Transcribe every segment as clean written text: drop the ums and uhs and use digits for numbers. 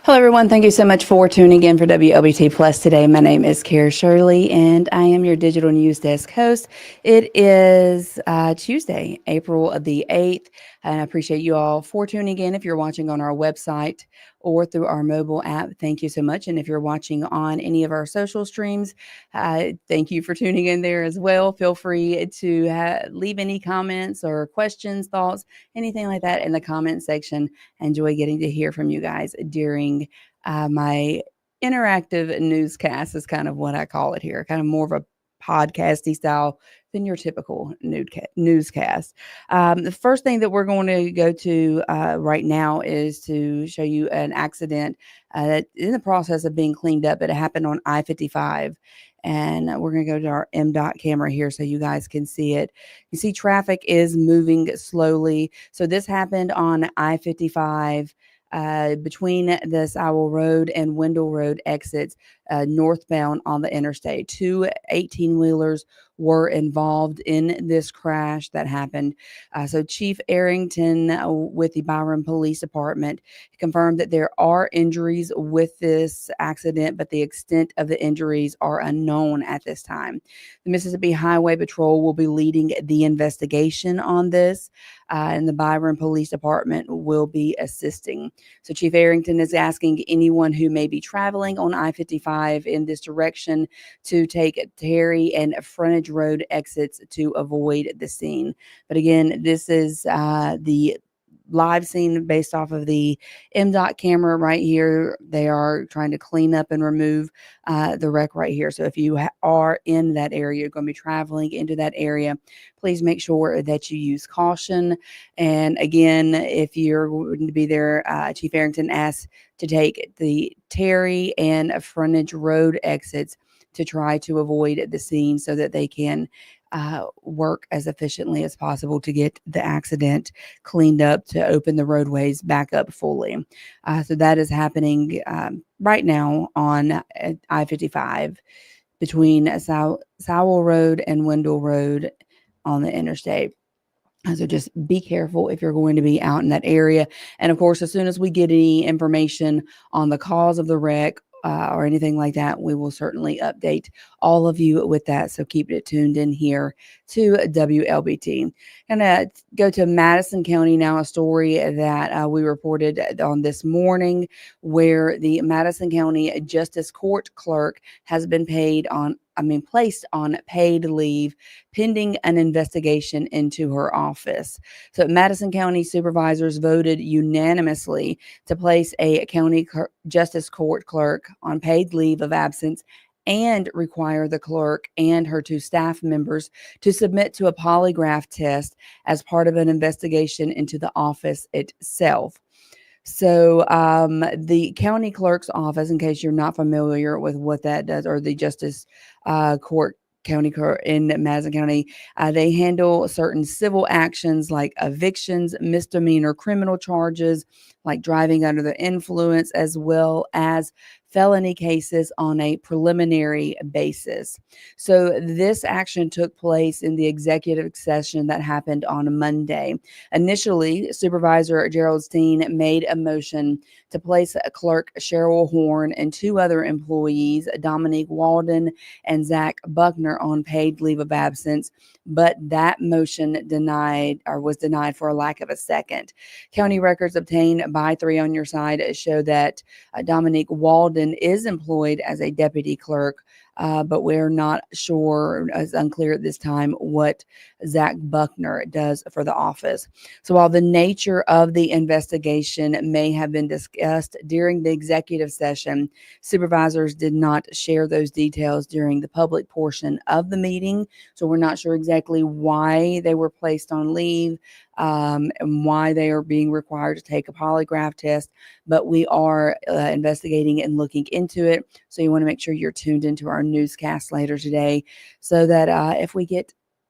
Hello, everyone. Thank you so much for tuning in for Wlbt Plus today. My name is Kara Shirley, and I am your digital news desk host. It is Tuesday, April the 8th, and I appreciate you all for tuning in. If you're watching on our website or through our mobile app, thank you so much. And if you're watching on any of our social streams, thank you for tuning in there as well. Feel free to leave any comments or questions, thoughts, anything like that in the comment section. Enjoy getting to hear from you guys during my interactive newscast, is kind of what I call it here, kind of more of a podcasty style than your typical newscast. The first thing that we're going to go to right now is to show you an accident that is in the process of being cleaned up. It happened on I-55. And we're going to go to our M.dot camera here so you guys can see it. You see traffic is moving slowly. So this happened on I-55 between the Sowell Road and Wendell Road exits northbound on the interstate. Two 18-wheelers were involved in this crash that happened. So Chief Arrington with the Byron Police Department confirmed that there are injuries with this accident, but the extent of the injuries are unknown at this time. The Mississippi Highway Patrol will be leading the investigation on this, and the Byron Police Department will be assisting. So Chief Arrington is asking anyone who may be traveling on I-55 in this direction to take Terry and Frontage Road exits to avoid the scene. But again, this is the live scene based off of the M.dot camera right here. They are trying to clean up and remove the wreck right here. So if you are in that area, you're going to be traveling into that area, please make sure that you use caution. And again, if you're going to be there, Chief Arrington asks to take the Terry and Frontage Road exits to try to avoid the scene so that they can work as efficiently as possible to get the accident cleaned up to open the roadways back up fully. So that is happening right now on I-55 between Sowell Road and Wendell Road on the interstate. So just be careful if you're going to be out in that area. And of course, as soon as we get any information on the cause of the wreck or anything like that, we will certainly update all of you with that. So keep it tuned in here to WLBT. Gonna go to Madison County now, a story that we reported on this morning, where the Madison County Justice Court clerk has been placed on paid leave pending an investigation into her office. So Madison County supervisors voted unanimously to place a county justice court clerk on paid leave of absence and require the clerk and her two staff members to submit to a polygraph test as part of an investigation into the office itself. So the county clerk's office, in case you're not familiar with what that does, or the justice court county court in Madison County, they handle certain civil actions like evictions, misdemeanor criminal charges like driving under the influence, as well as felony cases on a preliminary basis. So this action took place in the executive session that happened on Monday. Initially, Supervisor Gerald Steen made a motion to place clerk Cheryl Horn and two other employees, Dominique Walden and Zach Buckner, on paid leave of absence, but that motion was denied for a lack of a second. County records obtained by 3 on Your Side show that Dominique Walden is employed as a deputy clerk, but we're not sure, it's unclear at this time, what Zach Buckner does for the office. So while the nature of the investigation may have been discussed during the executive session, supervisors did not share those details during the public portion of the meeting. So we're not sure exactly why they were placed on leave and why they are being required to take a polygraph test, but we are investigating and looking into it. So you want to make sure you're tuned into our newscast later today so that if we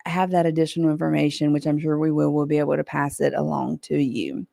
have that additional information, which I'm sure we will, we'll be able to pass it along to you.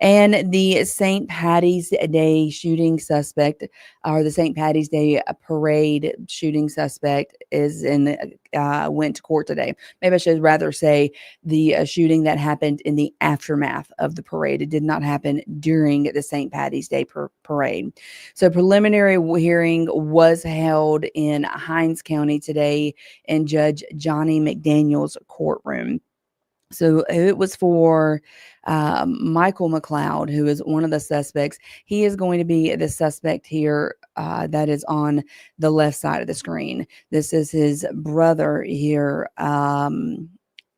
And the St. Patty's Day shooting suspect, or the St. Patty's Day parade shooting suspect, went to court today. Maybe I should rather say the shooting that happened in the aftermath of the parade. It did not happen during the St. Patty's Day parade. So preliminary hearing was held in Hinds County today in Judge Johnny McDaniel's courtroom. So it was for Michael McLeod, who is one of the suspects. He is going to be the suspect here that is on the left side of the screen. This is his brother here.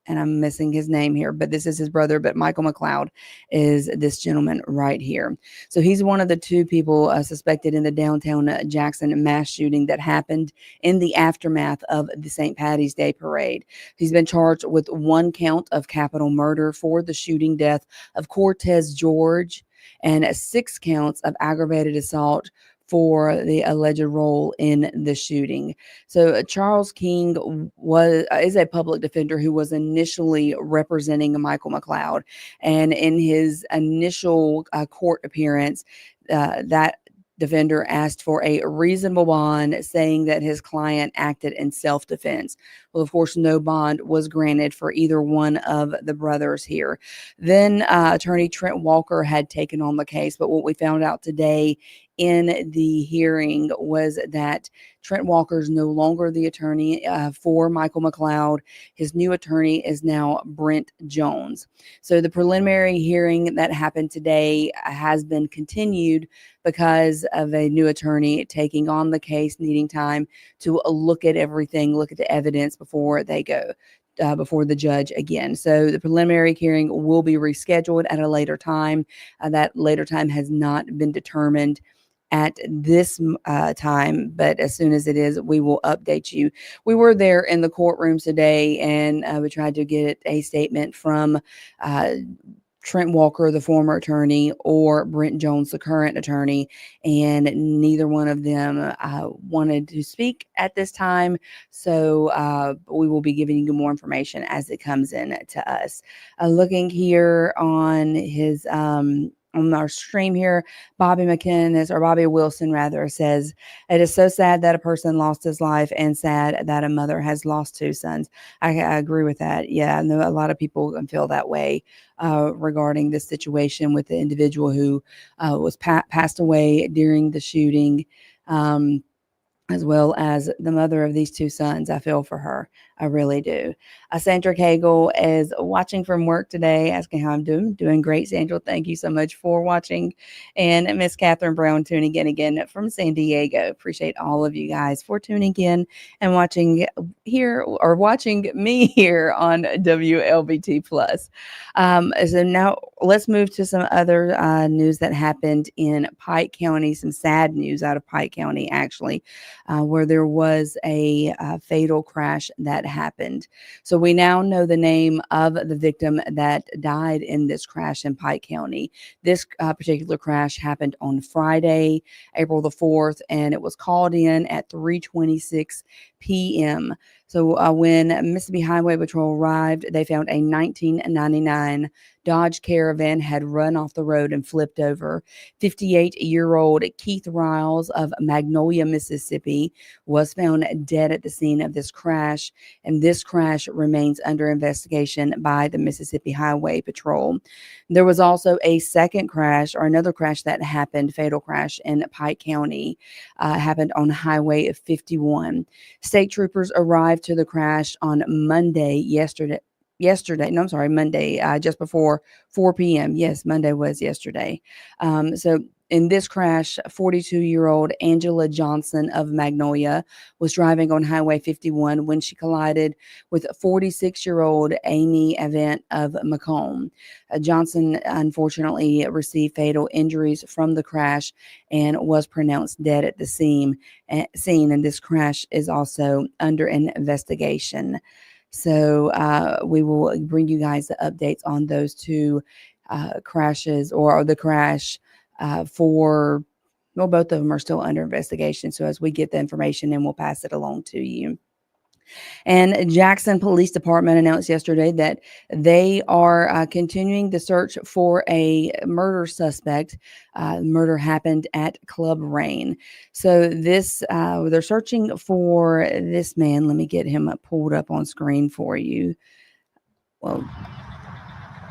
And I'm missing his name here, but this is his brother. But Michael McLeod is this gentleman right here. So he's one of the two people suspected in the downtown Jackson mass shooting that happened in the aftermath of the St. Patty's Day parade. He's been charged with one count of capital murder for the shooting death of Cortez George and 6 counts of aggravated assault for the alleged role in the shooting. So Charles King is a public defender who was initially representing Michael McLeod, and in his initial court appearance, that defender asked for a reasonable bond, saying that his client acted in self-defense. Well, of course, no bond was granted for either one of the brothers here. Then attorney Trent Walker had taken on the case, but what we found out today in the hearing was that Trent Walker is no longer the attorney for Michael McLeod. His new attorney is now Brent Jones. So the preliminary hearing that happened today has been continued because of a new attorney taking on the case, needing time to look at everything, look at the evidence before they go before the judge again. So the preliminary hearing will be rescheduled at a later time. That later time has not been determined at this time, but as soon as it is, we will update you. We were there in the courtroom today, and we tried to get a statement from Trent Walker, the former attorney, or Brent Jones, the current attorney, and neither one of them wanted to speak at this time. So we will be giving you more information as it comes in to us. Looking here on his on our stream here, Bobby Wilson rather says, "It is so sad that a person lost his life and sad that a mother has lost 2 sons." I agree with that. Yeah, I know a lot of people feel that way regarding this situation with the individual who was passed away during the shooting. As well as the mother of these 2 sons. I feel for her. I really do. Sandra Cagle is watching from work today, asking how I'm doing. Doing great, Sandra. Thank you so much for watching. And Miss Catherine Brown tuning in again from San Diego. Appreciate all of you guys for tuning in and watching here, or watching me here on WLBT Plus. So now let's move to some other news that happened in Pike County. Some sad news out of Pike County, actually. Where there was a fatal crash that happened. So we now know the name of the victim that died in this crash in Pike County. This particular crash happened on Friday, April the 4th, and it was called in at 3:26 p.m. So when Mississippi Highway Patrol arrived, they found a 1999 Dodge Caravan had run off the road and flipped over. 58-year-old Keith Riles of Magnolia, Mississippi, was found dead at the scene of this crash, and this crash remains under investigation by the Mississippi Highway Patrol. There was also a second crash, or another crash that happened, fatal crash in Pike County, happened on Highway 51. State troopers arrived to the crash on Monday, just before 4 p.m. Yes, Monday was yesterday. So in this crash, 42-year-old Angela Johnson of Magnolia was driving on Highway 51 when she collided with 46-year-old Amy Avant of Macomb. Johnson unfortunately received fatal injuries from the crash and was pronounced dead at the scene, and this crash is also under an investigation. So we will bring you guys the updates on those 2 crashes, or the crash both of them are still under investigation. So as we get the information, and we'll pass it along to you. And Jackson Police Department announced yesterday that they are continuing the search for a murder suspect. Murder happened at Club Rain. So they're searching for this man. Let me get him pulled up on screen for you. Well,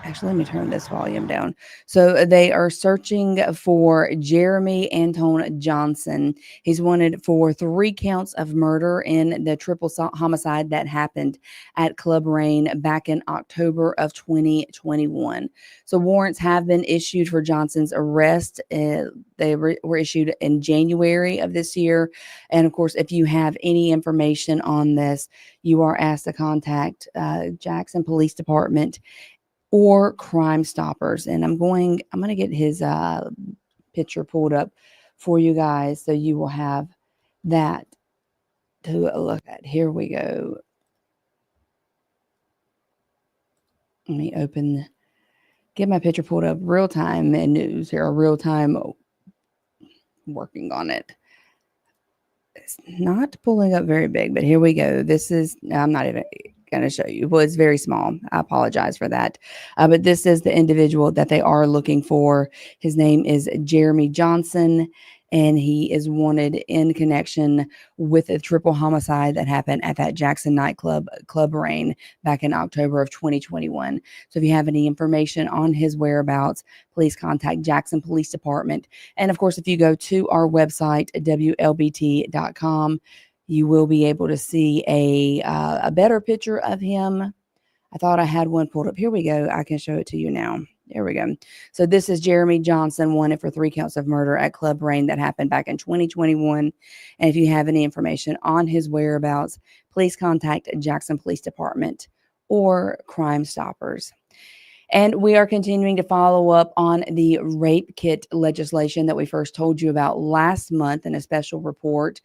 actually, let me turn this volume down. So they are searching for Jeremy Anton Johnson. He's wanted for 3 counts of murder in the triple homicide that happened at Club Rain back in October of 2021. So warrants have been issued for Johnson's arrest. They were issued in January of this year. And of course, if you have any information on this, you are asked to contact Jackson Police Department or Crime Stoppers. And I'm going to get his picture pulled up for you guys so you will have that to look at. Here we go. Let me get my picture pulled up real time and news here, real time working on it. It's not pulling up very big, but here we go. I'm not even going to show you. Well, it's very small. I apologize for that. But this is the individual that they are looking for. His name is Jeremy Johnson, and he is wanted in connection with a triple homicide that happened at that Jackson nightclub, Club Rain, back in October of 2021. So if you have any information on his whereabouts, please contact Jackson Police Department. And of course, if you go to our website, wlbt.com, you will be able to see a better picture of him. I thought I had one pulled up. Here we go. I can show it to you now. There we go. So this is Jeremy Johnson, wanted for 3 counts of murder at Club Rain that happened back in 2021. And if you have any information on his whereabouts, please contact Jackson Police Department or Crime Stoppers. And we are continuing to follow up on the rape kit legislation that we first told you about last month in a special report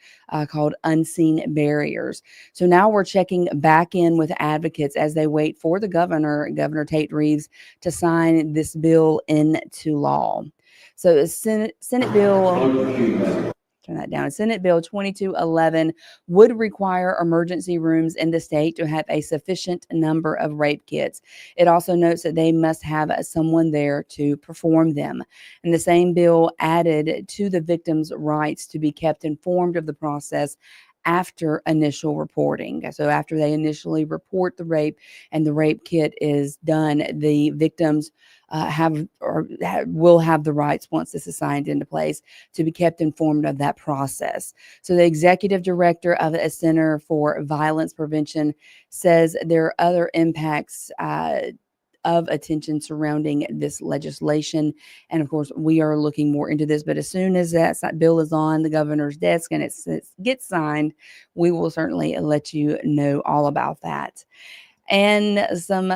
called Unseen Barriers. So now we're checking back in with advocates as they wait for the Governor Tate Reeves, to sign this bill into law. So Senate Bill... Turn that down. Senate Bill 2211 would require emergency rooms in the state to have a sufficient number of rape kits. It also notes that they must have someone there to perform them. And the same bill added to the victim's rights to be kept informed of the process after initial reporting. So after they initially report the rape and the rape kit is done, the victims will have the rights, once this is signed into place, to be kept informed of that process. So the executive director of the Center for Violence Prevention says there are other impacts of attention surrounding this legislation. And of course, we are looking more into this, but as soon as that bill is on the governor's desk and it gets signed, we will certainly let you know all about that. And some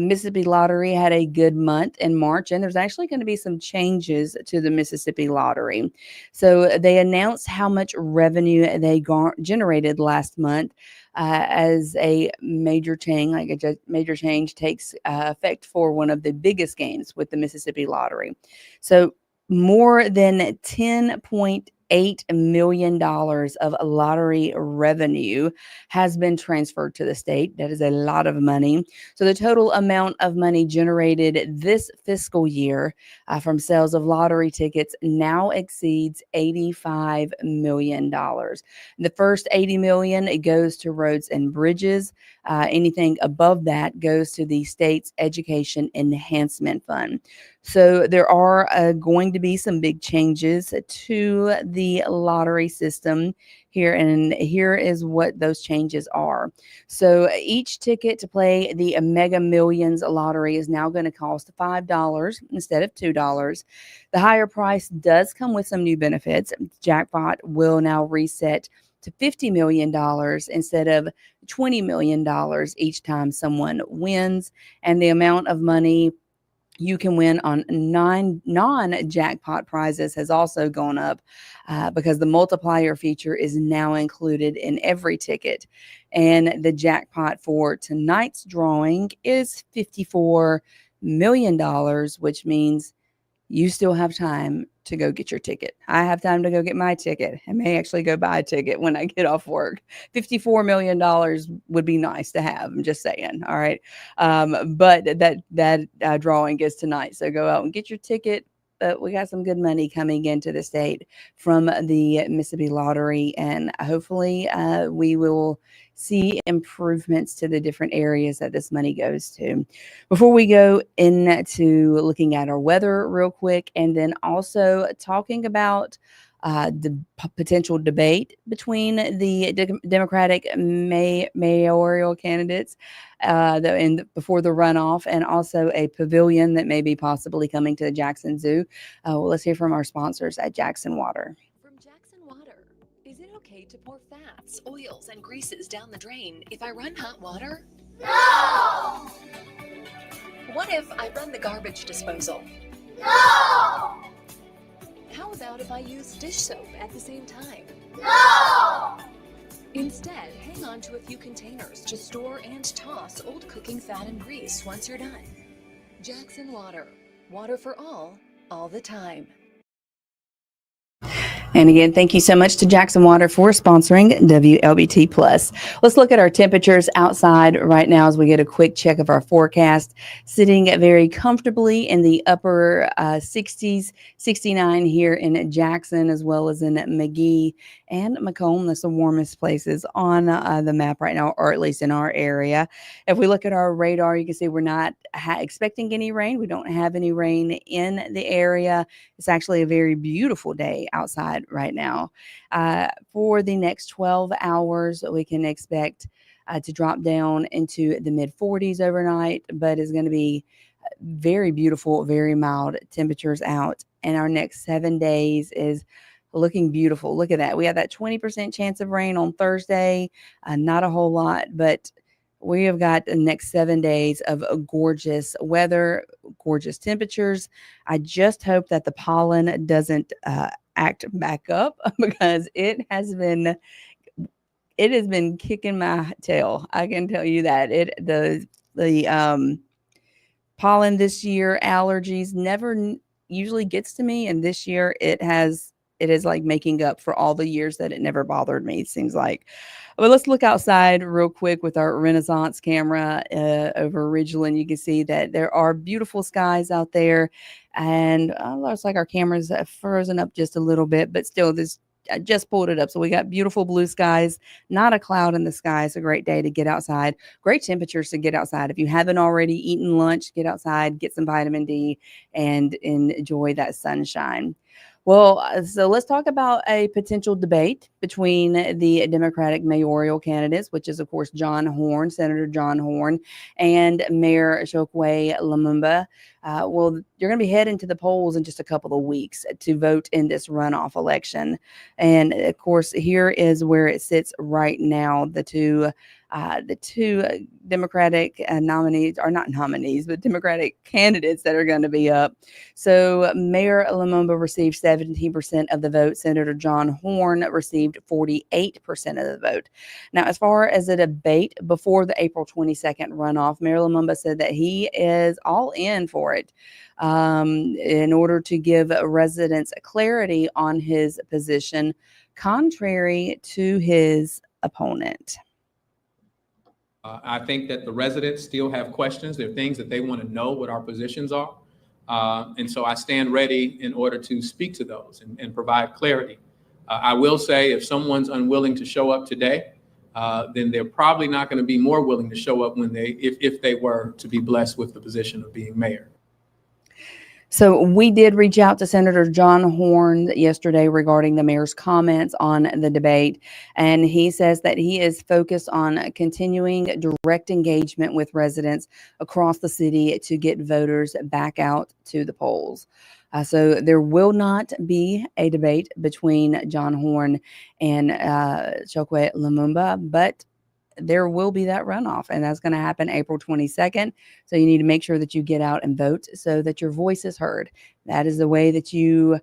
Mississippi Lottery had a good month in March, and there's actually going to be some changes to the Mississippi Lottery. So they announced how much revenue they generated last month as a major change, major change takes effect for one of the biggest games with the Mississippi Lottery. So more than $10.8 million of lottery revenue has been transferred to the state. That is a lot of money. So the total amount of money generated this fiscal year from sales of lottery tickets now exceeds $85 million. The first $80 million, it goes to roads and bridges. Anything above that goes to the state's Education Enhancement Fund. So there are going to be some big changes to the lottery system here, and here is what those changes are. So each ticket to play the Mega Millions lottery is now going to cost $5 instead of $2. The higher price does come with some new benefits. Jackpot will now reset to $50 million instead of $20 million each time someone wins, and the amount of money you can win on non-jackpot prizes has also gone up because the multiplier feature is now included in every ticket. And the jackpot for tonight's drawing is $54 million, which means you still have time to go get your ticket. I have time to go get my ticket. I may actually go buy a ticket when I get off work. $54 million would be nice to have. I'm just saying. All right. But that drawing is tonight. So go out and get your ticket. But we got some good money coming into the state from the Mississippi Lottery, and hopefully we will see improvements to the different areas that this money goes to. Before we go into looking at our weather real quick, and then also talking about the potential debate between the Democratic mayoral candidates before the runoff, and also a pavilion that may be possibly coming to the Jackson Zoo. Well, let's hear from our sponsors at Jackson Water. From Jackson Water, is it okay to pour fats, oils, and greases down the drain if I run hot water? No! What if I run the garbage disposal? No! How about if I use dish soap at the same time? No! Instead, hang on to a few containers to store and toss old cooking fat and grease once you're done. Jackson Water. Water for all the time. And again, thank you so much to Jackson Water for sponsoring WLBT Plus. Let's look at our temperatures outside right now as we get a quick check of our forecast. Sitting very comfortably in the upper 60s, 69 here in Jackson, as well as in McGee and Macomb. That's the warmest places on the map right now, or at least in our area. If we look at our radar, you can see we're not expecting any rain. We don't have any rain in the area. It's actually a very beautiful day outside right now. For the next 12 hours, we can expect to drop down into the mid 40s overnight, but it's going to be very beautiful, very mild temperatures out. And our next 7 days is looking beautiful. Look at that. We have that 20% chance of rain on Thursday. Not a whole lot, but we have got the next 7 days of gorgeous weather, gorgeous temperatures. I just hope that the pollen doesn't act back up, because it has been kicking my tail. I can tell you that the pollen this year, allergies never usually gets to me, and this year it is like making up for all the years that it never bothered me, it seems like. But let's look outside real quick with our Renaissance camera over Ridgeland. You can see that there are beautiful skies out there, and looks like our camera's frozen up just a little bit, but still, I just pulled it up. So we got beautiful blue skies, not a cloud in the sky. It's a great day to get outside. Great temperatures to get outside. If you haven't already eaten lunch, get outside, get some vitamin D, and enjoy that sunshine. Well, so let's talk about a potential debate between the Democratic mayoral candidates, which is, of course, Senator John Horn, and Mayor Chokwe Lumumba. Well, you're going to be heading to the polls in just a couple of weeks to vote in this runoff election. And, of course, here is where it sits right now. The two Democratic nominees, are not nominees, but Democratic candidates that are going to be up. So Mayor Lumumba received 17% of the vote. Senator John Horn received 48% of the vote. Now, as far as the debate before the April 22nd runoff, Mayor Lumumba said that he is all in for it in order to give residents clarity on his position, contrary to his opponent. I think that the residents still have questions. There are things that they want to know what our positions are. And so I stand ready in order to speak to those and provide clarity. I will say, if someone's unwilling to show up today, then they're probably not going to be more willing to show up if they were to be blessed with the position of being mayor. So we did reach out to Senator John Horn yesterday regarding the mayor's comments on the debate, and he says that he is focused on continuing direct engagement with residents across the city to get voters back out to the polls. So there will not be a debate between John Horn and Chokwe Lumumba, but there will be that runoff, and that's going to happen April 22nd. So you need to make sure that you get out and vote so that your voice is heard. That is the way that you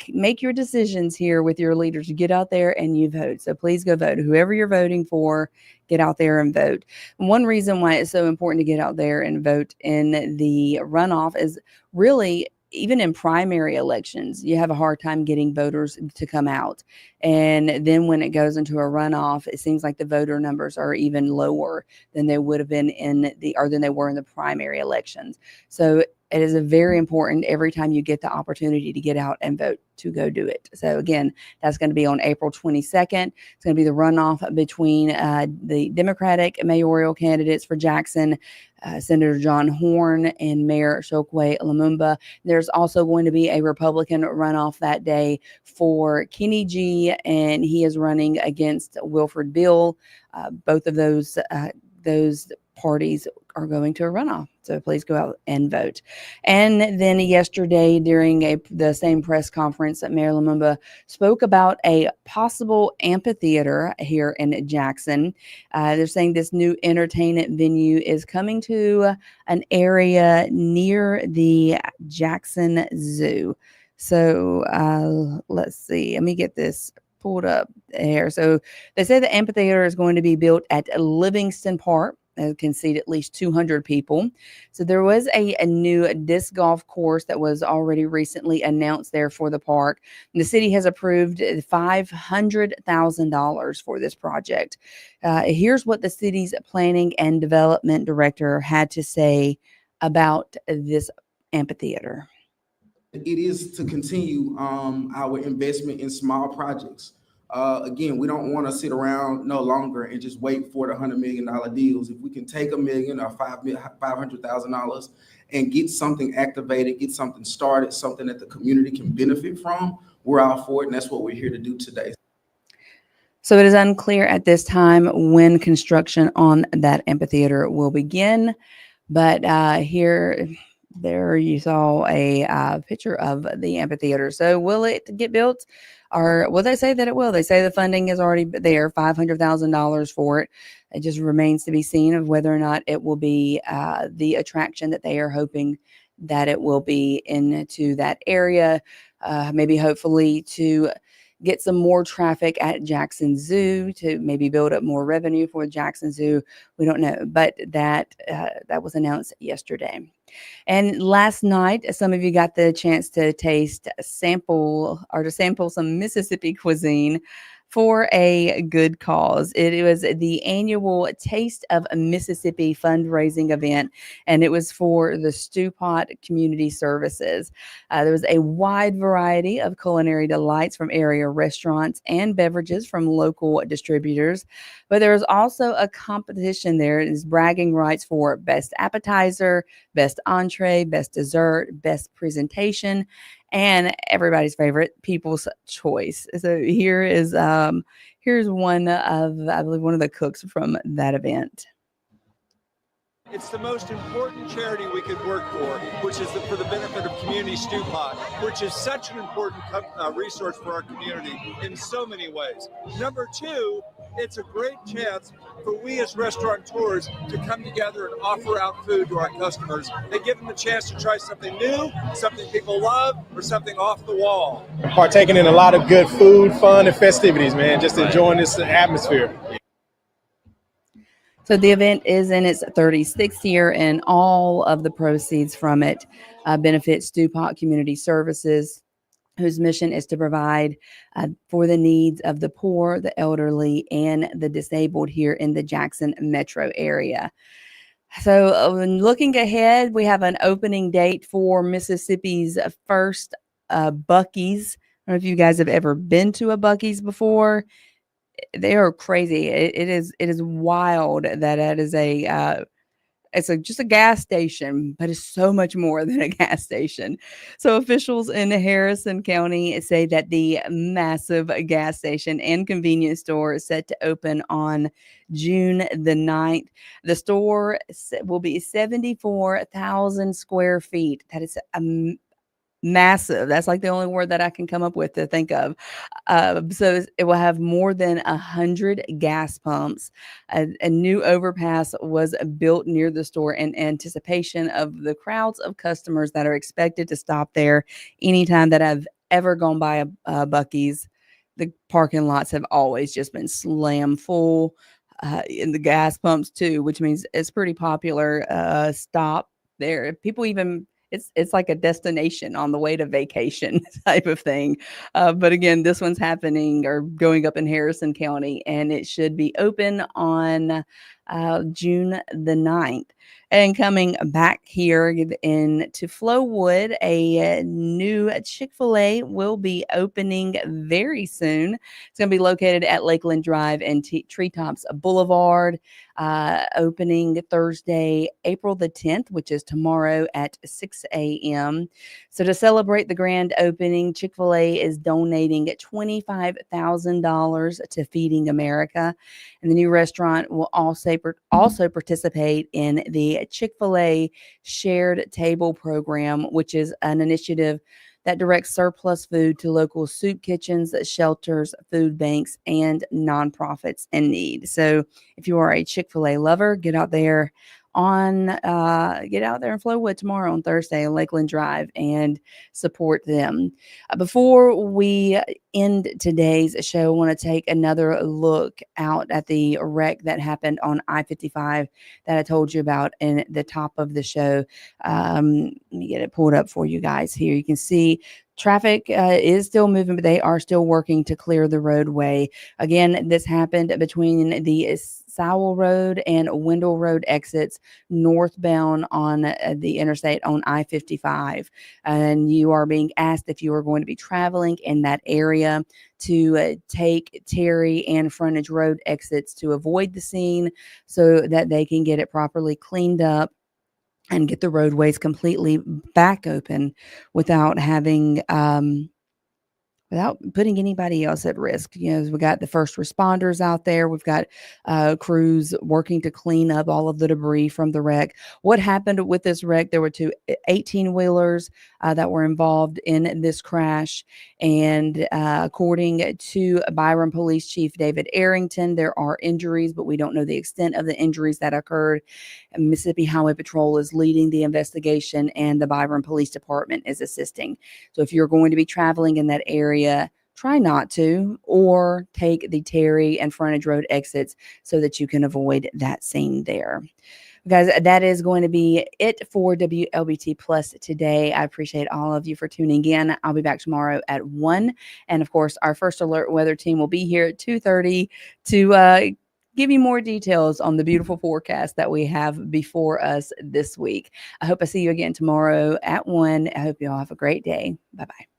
make your decisions here with your leaders. You get out there and you vote. So please go vote. Whoever you're voting for, get out there and vote. One reason why it's so important to get out there and vote in the runoff is really even in primary elections, you have a hard time getting voters to come out. And then when it goes into a runoff, it seems like the voter numbers are even lower than they would have been than they were in the primary elections. So it is a very important every time you get the opportunity to get out and vote to go do it. So again, that's going to be on April 22nd. It's going to be the runoff between the Democratic mayoral candidates for Jackson, Senator John Horn and Mayor Chokwe Lumumba. There's also going to be a Republican runoff that day for Kenny G, and he is running against Wilfred Bill. Both of those parties are going to a runoff. So please go out and vote. And then yesterday, during the same press conference, Mayor Lumumba spoke about a possible amphitheater here in Jackson. They're saying this new entertainment venue is coming to an area near the Jackson Zoo. So let's see. Let me get this pulled up here. So they say the amphitheater is going to be built at Livingston Park. Can seat at least 200 people. So there was a new disc golf course that was already recently announced there for the park. And the city has approved $500,000 for this project. Here's what the city's planning and development director had to say about this amphitheater. It is to continue our investment in small projects. Again, we don't want to sit around no longer and just wait for the $100 million deals. If we can take $1 million or $500,000 and get something activated, get something started, something that the community can benefit from, we're all for it, and that's what we're here to do today. So it is unclear at this time when construction on that amphitheater will begin, but there you saw a picture of the amphitheater. So will it get built? Or will they say that it will? They say the funding is already there, $500,000 for it. It just remains to be seen of whether or not it will be the attraction that they are hoping that it will be into that area. Maybe hopefully to get some more traffic at Jackson Zoo, to maybe build up more revenue for Jackson Zoo. We don't know, but that was announced yesterday. And last night, some of you got the chance to sample some Mississippi cuisine for a good cause. It was the annual Taste of Mississippi fundraising event, and it was for the Stew Pot Community Services. There was a wide variety of culinary delights from area restaurants and beverages from local distributors, but there was also a competition there. It is bragging rights for best appetizer, best entree, best dessert, best presentation, and everybody's favorite, People's Choice. So here's one of, I believe, one of the cooks from that event. It's the most important charity we could work for, which is for the benefit of Community Stew Pot, which is such an important resource for our community in so many ways. Number two, it's a great chance for we as restaurateurs to come together and offer out food to our customers and give them a chance to try something new, something people love, or something off the wall. Partaking in a lot of good food, fun, and festivities, man. Just enjoying this atmosphere. So the event is in its 36th year, and all of the proceeds from it benefit Stew Pot Community Services, whose mission is to provide for the needs of the poor, the elderly, and the disabled here in the Jackson metro area. So looking ahead, we have an opening date for Mississippi's first Buc-ee's. I don't know if you guys have ever been to a Buc-ee's before. They are crazy. It is wild that it is just a gas station, but it's so much more than a gas station. So officials in Harrison County say that the massive gas station and convenience store is set to open on June the 9th. The store will be 74,000 square feet. That is massive. That's like the only word that I can come up with to think of. So it will have more than 100 gas pumps. A new overpass was built near the store in anticipation of the crowds of customers that are expected to stop there. Anytime that I've ever gone by a Buc-ee's, the parking lots have always just been slam full, in the gas pumps too, which means it's pretty popular stop there. People even, it's like a destination on the way to vacation type of thing. But again, this one's happening or going up in Harrison County, and it should be open on June the 9th. And coming back here in to Flowood, a new Chick-fil-A will be opening very soon. It's going to be located at Lakeland Drive and Treetops Boulevard, opening Thursday, April the 10th, which is tomorrow at 6 a.m. So to celebrate the grand opening, Chick-fil-A is donating $25,000 to Feeding America. And the new restaurant will also participate in the Chick-fil-A Shared Table Program, which is an initiative that directs surplus food to local soup kitchens, shelters, food banks, and nonprofits in need. So if you are a Chick-fil-A lover, get out there in Flowood tomorrow on Thursday on Lakeland Drive and support them. Before we end today's show, I want to take another look out at the wreck that happened on I-55 that I told you about in the top of the show. Let me get it pulled up for you guys here. You can see traffic is still moving, but they are still working to clear the roadway. Again, this happened between the Sowell Road and Wendell Road exits northbound on the interstate on I-55. And you are being asked if you are going to be traveling in that area to take Terry and Frontage Road exits to avoid the scene so that they can get it properly cleaned up and get the roadways completely back open without having without putting anybody else at risk. You know, we got the first responders out there. We've got crews working to clean up all of the debris from the wreck. What happened with this wreck? There were two 18-wheelers that were involved in this crash. And according to Byron Police Chief David Arrington, there are injuries, but we don't know the extent of the injuries that occurred. Mississippi Highway Patrol is leading the investigation, and the Byron Police Department is assisting. So if you're going to be traveling in that area, try not to, or take the Terry and Frontage Road exits so that you can avoid that scene there. Guys, that is going to be it for WLBT Plus today. I appreciate all of you for tuning in. I'll be back tomorrow at 1. And of course, our First Alert weather team will be here at 2:30 to give you more details on the beautiful forecast that we have before us this week. I hope I see you again tomorrow at 1. I hope you all have a great day. Bye-bye.